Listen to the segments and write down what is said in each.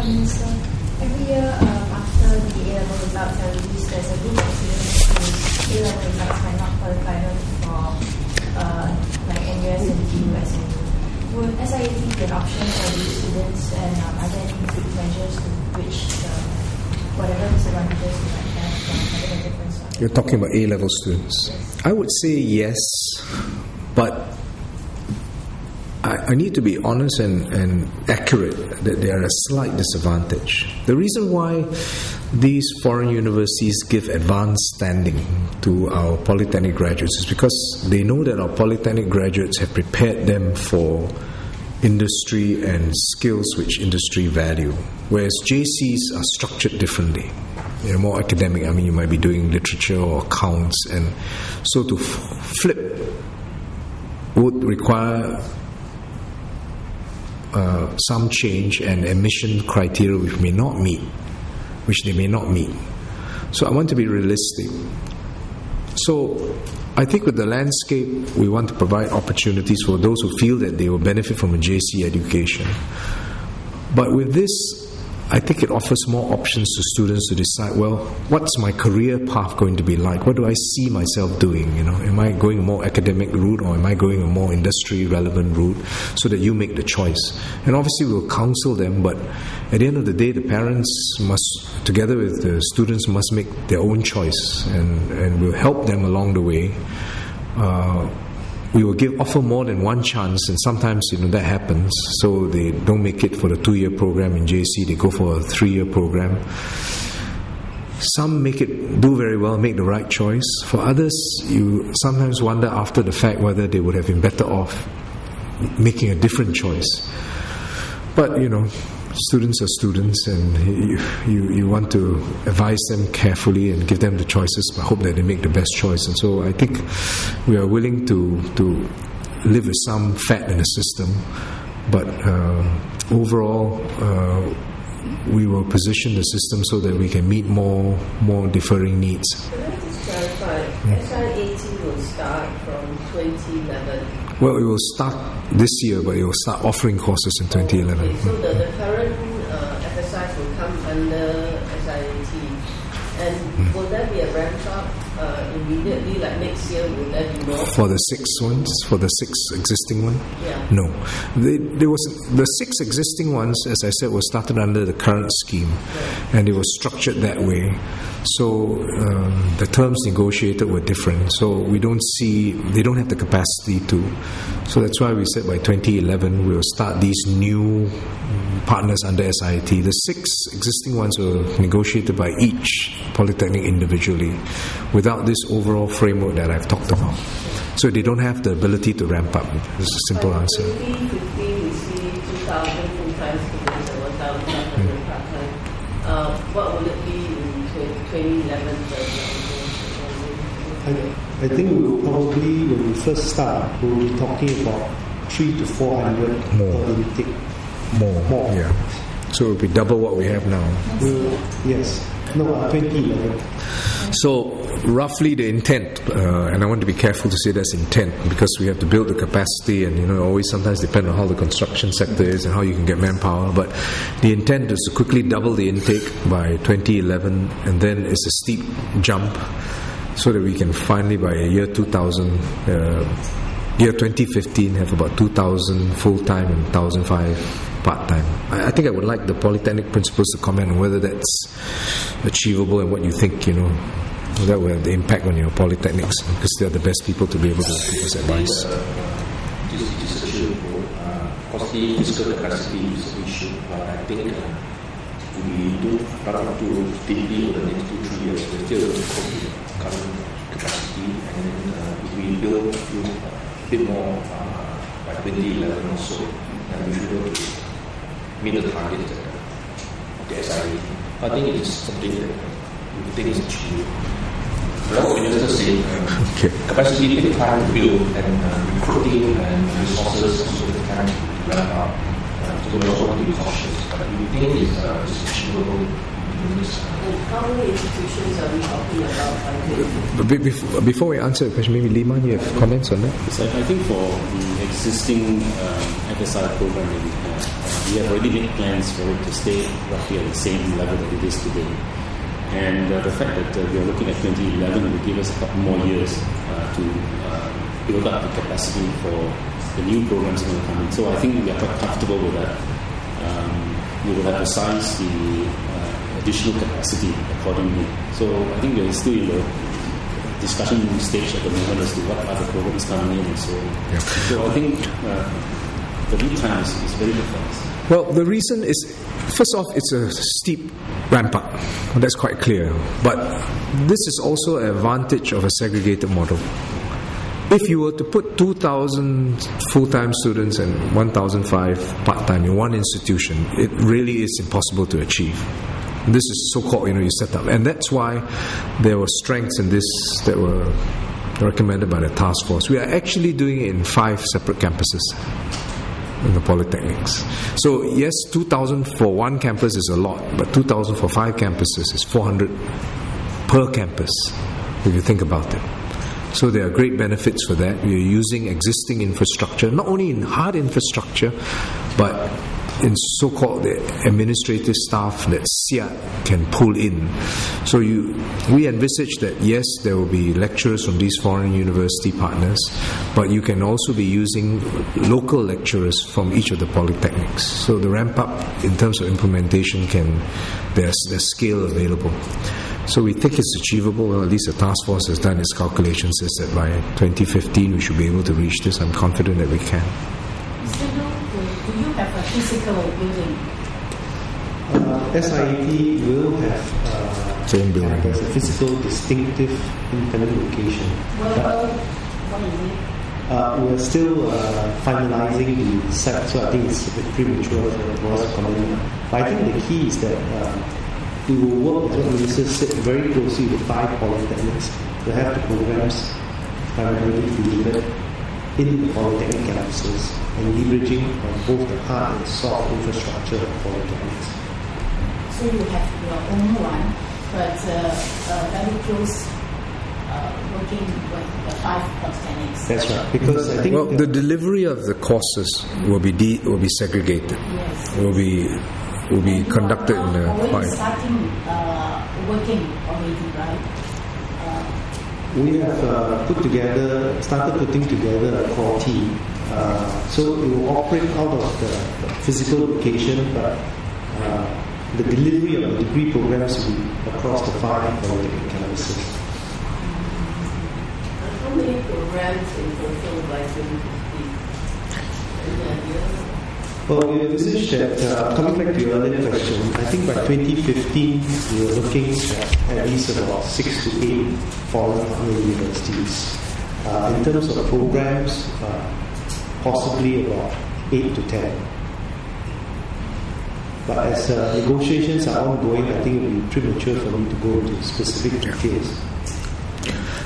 Minister, every year after the A-level results are released, there's a group of students whose A-level results might not qualify them for like NUS and TUS. Would SIAT be an option for these students, and are there any good measures to bridge whatever disadvantages you might have from having a different start? You're talking about A-level students. Yes. I would say yes, but I need to be honest and accurate that they are a slight disadvantage. The reason why these foreign universities give advanced standing to our polytechnic graduates is because they know that our polytechnic graduates have prepared them for industry and skills which industry value, whereas JCs are structured differently. They're more academic. I mean, you might be doing literature or accounts, and so to flip would require some change and admission criteria which they may not meet. So I want to be realistic. So I think with the landscape, we want to provide opportunities for those who feel that they will benefit from a JC education. But with this, I think it offers more options to students to decide, well, what's my career path going to be like? What do I see myself doing? Am I going a more academic route, or am I going a more industry relevant route? So that you make the choice. And obviously we'll counsel them, but at the end of the day, the parents must, together with the students, must make their own choice, and we'll help them along the way. We will offer more than one chance, and sometimes that happens. So they don't make it for the 2-year program in JC; they go for a 3-year program. Some do very well, make the right choice. For others, you sometimes wonder after the fact whether they would have been better off making a different choice. But students are students, and you want to advise them carefully and give them the choices, but hope that they make the best choice. And so I think we are willing to live with some fat in the system, but overall we will position the system so that we can meet more differing needs. Can I just clarify? SIAT will start from 2011. Well, it will start this year, but it will start offering courses in 2011. Okay, so the current FSIs will come under SIAT. And will there be a ramp up immediately, like next year? Will there be more? For the 6 ones? For the 6 existing ones? Yeah. No. The 6 existing ones, as I said, were started under the current scheme. Right. And it was structured that way. So the terms negotiated were different. So they don't have the capacity to. So that's why we said by 2011 we'll start these new partners under SIAT. The 6 existing ones were negotiated by each polytechnic individually without this overall framework that I've talked about. So they don't have the ability to ramp up. It's a simple answer. 2015 we see 2,000 full-time students and 1,500 part-time. What will it be in 2011, for example? I think we will probably, when we first start, we'll be talking about 300 to 400 per intake. More. Yeah. So it will be double what we have now. Yes. No, 2011. So roughly the intent, and I want to be careful to say that's intent, because we have to build the capacity, and always sometimes depend on how the construction sector is and how you can get manpower. But the intent is to quickly double the intake by 2011, and then it's a steep jump, so that we can finally by year 2015 have about 2,000 full-time and 1,005 part-time. I think I would like the polytechnic principals to comment on whether that's achievable and what you think, that will have the impact on your polytechnics, because they are the best people to be able to give us advice. This is achievable. Of course, the physical capacity is an issue, but I think we do run up to deeply over the next 2-3 years. We're still cope with current capacity, and then if we build a bit more by 2011 or so, then we should be able to meet the target of the SIA. I think it's something that we think is achievable. Like what the minister said, capacity takes time to build, and recruiting and resources also take time to ramp up. So we also want to be cautious, but we think it's achievable. How many institutions are we talking about? Before we answer the question, maybe Liman, you have comments on that? So I think for the existing FSI program that we have, we have already made plans for it to stay roughly at the same level that it is today. And the fact that we are looking at 2011 will give us a couple more years to build up the capacity for the new programs that will come in. So I think we are quite comfortable with that. We will have to size the additional capacity accordingly. So I think we are still in the discussion stage at the moment as to what are the programs coming in and so on. Yeah. So I think the lead time is very fast. Well, the reason is, first off, it's a steep ramp up. That's quite clear. But this is also an advantage of a segregated model. If you were to put 2,000 full-time students and 1,005 part-time in one institution, it really is impossible to achieve. This is so-called, you set up. And that's why there were strengths in this that were recommended by the task force. We are actually doing it in 5 separate campuses in the polytechnics. So yes, 2,000 for one campus is a lot, but 2,000 for 5 campuses is 400 per campus, if you think about it. So there are great benefits for that. We are using existing infrastructure, not only in hard infrastructure, but in so-called the administrative staff that SIAT can pull in. So we envisage that yes, there will be lecturers from these foreign university partners, but you can also be using local lecturers from each of the polytechnics. So the ramp up in terms of implementation there's scale available. So we think it's achievable. Well, at least the task force has done its calculations, says that by 2015 we should be able to reach this. I'm confident that we can. So do you have a physical building? SIET will have Same building. a physical, distinctive, independent location. Well, what is it? We're still finalizing the site, so I think it's a bit premature for the boss to comment. But I think the key is that we will work, as what Minister said, very closely with 5 polytechnics to have the programs primarily delivered in the polytechnic campuses and leveraging on both the hard and soft infrastructure of polytechnics. So you have your own one, but very close working with the 5 polytechnics. That's right, because I think the delivery of the courses will be segregated. Yes. Will be conducted in the 5. Starting working already, right? we have started putting together a core team. So it will operate out of the physical location, but the delivery of the degree programs will be across the 5 polytechnic campuses. How many programs in total by 2015? Any idea? Well, we envisage that, coming back to your earlier question, I think by 2015 we are looking at least about 6 to 8 foreign partner universities. In terms of programs, possibly about 8 to 10. But as negotiations are ongoing, I think it will be premature for me to go into specific details.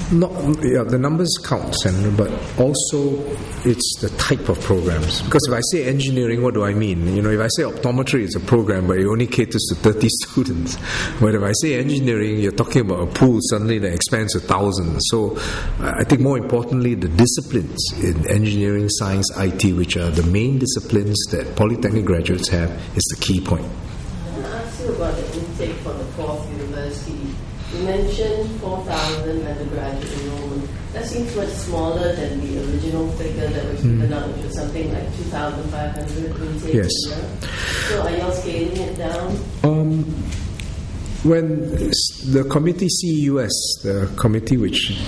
The numbers count, Senator, but also it's the type of programs. Because if I say engineering, what do I mean? If I say optometry, it's a program, but it only caters to 30 students. But if I say engineering, you're talking about a pool suddenly that expands to 1,000. So I think more importantly, the disciplines in engineering, science, IT, which are the main disciplines that polytechnic graduates have, is the key point. I want to ask you about the intake for the 4th university. You mentioned 4,000 undergraduate enrollment. That seems much smaller than the original figure that was given out, which was something like 2,500 intake Yes. a year. So are you all scaling it down? When the committee CEUS, the committee which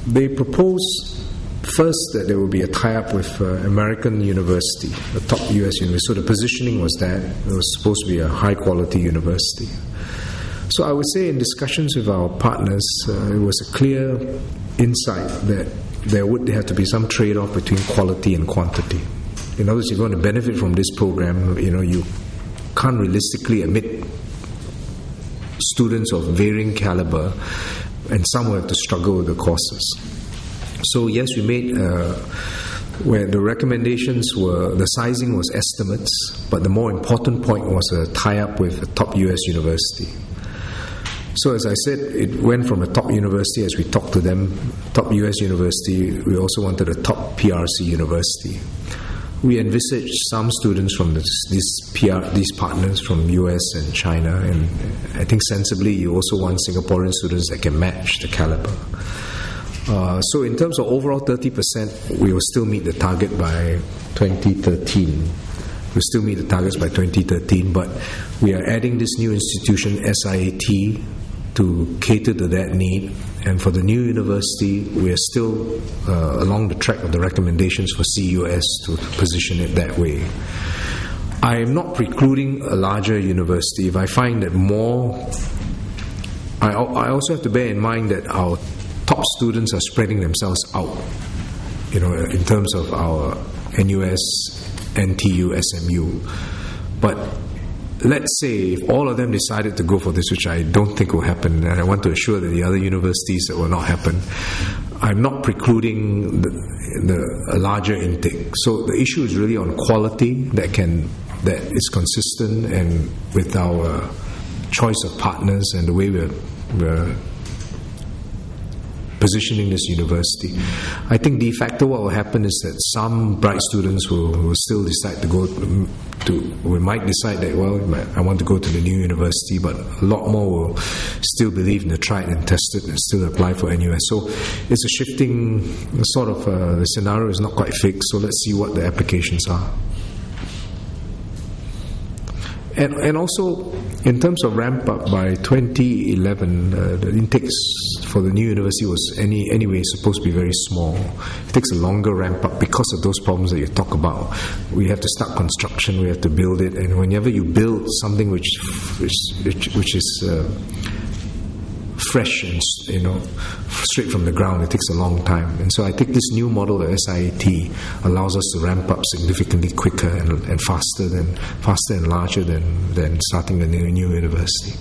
they proposed first that there will be a tie-up with American university, a top US university. So the positioning was that it was supposed to be a high-quality university. So I would say in discussions with our partners, it was a clear insight that there would have to be some trade-off between quality and quantity. In other words, if you want to benefit from this program, you can't realistically admit students of varying caliber, and some will have to struggle with the courses. So yes, we made where the recommendations were, the sizing was estimates, but the more important point was a tie-up with a top US university. So as I said, it went from a top university as we talked to them, top US university. We also wanted a top PRC university. we envisage some students from these partners from US and China, and I think sensibly you also want Singaporean students that can match the caliber. So in terms of overall 30%, we will still meet the target by 2013. We'll still meet the targets by 2013, but we are adding this new institution, SIAT, to cater to that need. And for the new university, we are still along the track of the recommendations for CUS to position it that way. I am not precluding a larger university. If I find that more, I also have to bear in mind that our top students are spreading themselves out, in terms of our NUS, NTU, SMU. But let's say if all of them decided to go for this, which I don't think will happen, and I want to assure that the other universities that will not happen, I'm not precluding a larger intake. So the issue is really on quality that is consistent and with our choice of partners and the way we're positioning this university. I think de facto what will happen is that some bright students will still decide to go we might decide that, well, I want to go to the new university, but a lot more will still believe in the tried and tested and still apply for NUS. So it's a shifting sort of, the scenario is not quite fixed, so let's see what the applications are. And also, in terms of ramp up, by 2011, the intakes for the new university was anyway supposed to be very small. It takes a longer ramp up because of those problems that you talk about. We have to start construction, we have to build it, and whenever you build something which is fresh and straight from the ground, it takes a long time. And so I think this new model of SIAT allows us to ramp up significantly quicker and faster and larger than starting a new university.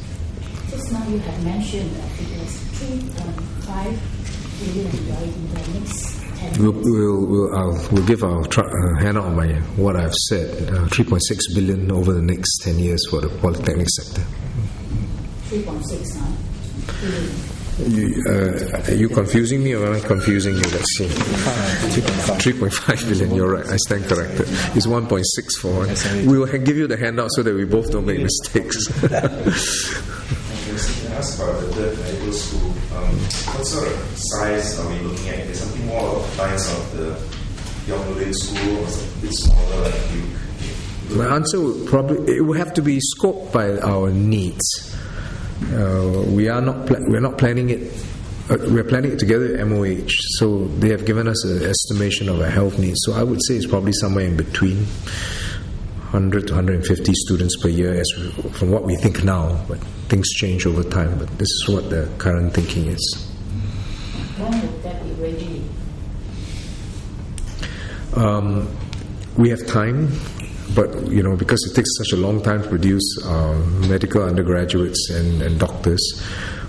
Just now you have mentioned that it was 3.5 billion in the next 10 years. We'll give our hand out on what I've said, 3.6 billion over the next 10 years for the polytechnic sector. 3.6 now. Are you confusing me or am I confusing you? Let's see. 3.5 billion, you're right. I stand corrected. It's 1.64. We will give you the handout so that we both don't make mistakes. Ask about the third medical school. What sort of size are we looking at? Is something more along the lines of the Yong School, or something a bit smaller like you? My answer will have to be scoped by our needs. We're not planning it. We're planning it together with MOH. So they have given us an estimation of our health needs. So I would say it's probably somewhere in between 100 to 150 students per year, from what we think now. But things change over time. But this is what the current thinking is. When would that be ready? We have time. But, because it takes such a long time to produce medical undergraduates and doctors,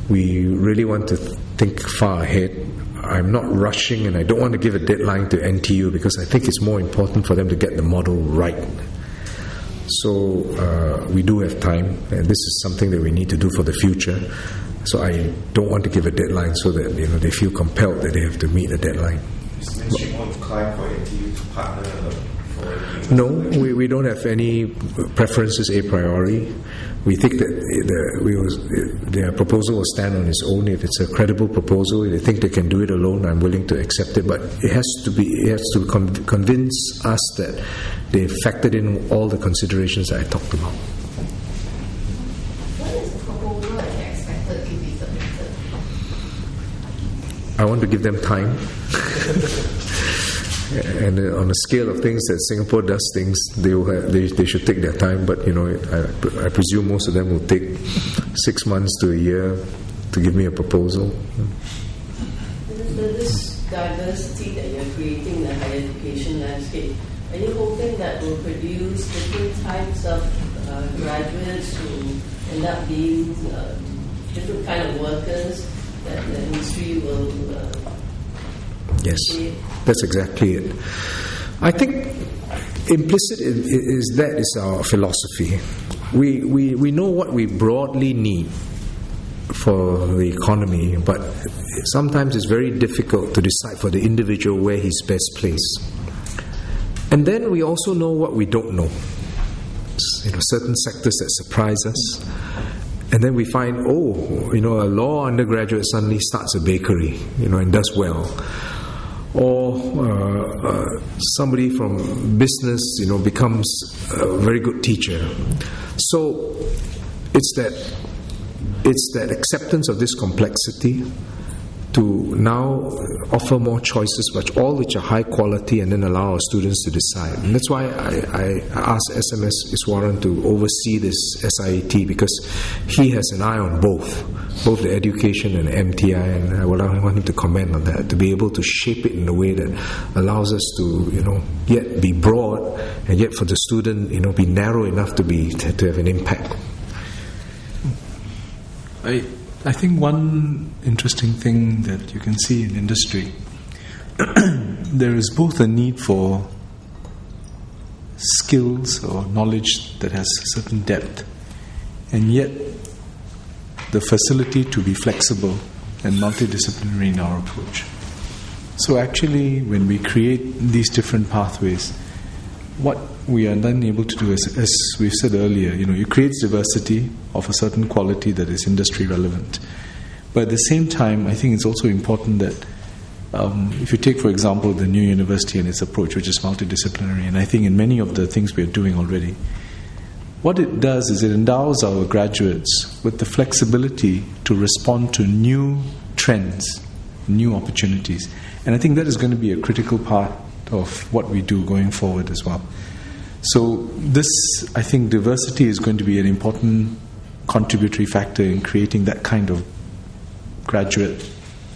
we really want to think far ahead. I'm not rushing, and I don't want to give a deadline to NTU because I think it's more important for them to get the model right. So we do have time, and this is something that we need to do for the future. So I don't want to give a deadline so that they feel compelled that they have to meet a deadline. Is the ministry more inclined for NTU to partner? No, we don't have any preferences a priori. We think that their proposal will stand on its own. If it's a credible proposal, if they think they can do it alone, I'm willing to accept it. But it has to convince us that they factored in all the considerations that I talked about. What is the proposal that you expected to be submitted? I want to give them time. And on a scale of things that Singapore does things, they should take their time. But I presume most of them will take 6 months to a year to give me a proposal. This diversity that you're creating in the higher education landscape, are you hoping that will produce different types of graduates who end up being different kind of workers that the industry will? Yes, that's exactly it. I think implicit is our philosophy. We know what we broadly need for the economy, but sometimes it's very difficult to decide for the individual where he's best placed. And then we also know what we don't know. Certain sectors that surprise us. And then we find, a law undergraduate suddenly starts a bakery, and does well. Or somebody from business, becomes a very good teacher. So it's that acceptance of this complexity to now offer more choices, but all which are high quality, and then allow our students to decide. And that's why I asked SMS Iswaran to oversee this SIET, because he has an eye on both the education and MTI, and I want him to comment on that, to be able to shape it in a way that allows us to, yet be broad, and yet for the student, be narrow enough to have an impact. I think one interesting thing that you can see in industry, there is both a need for skills or knowledge that has a certain depth, and yet the facility to be flexible and multidisciplinary in our approach. So actually, when we create these different pathways, what we are then able to do is, as we've said earlier, it creates diversity of a certain quality that is industry relevant. But at the same time, I think it's also important that if you take, for example, the new university and its approach, which is multidisciplinary, and I think in many of the things we're doing already, what it does is it endows our graduates with the flexibility to respond to new trends, new opportunities. And I think that is going to be a critical part of what we do going forward as well. So I think diversity is going to be an important contributory factor in creating that kind of graduate,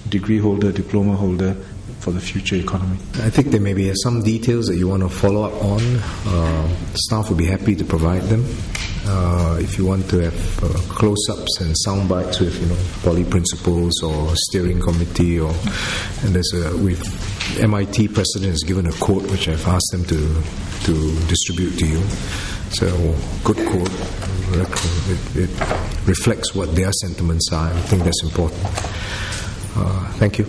degree holder, diploma holder for the future economy. I think there may be some details that you want to follow up on. Staff will be happy to provide them. If you want to have close-ups and sound bites with poly principals or steering committee, and with MIT president has given a quote which I've asked them to distribute to you. So good quote. It reflects what their sentiments are. I think that's important. Thank you.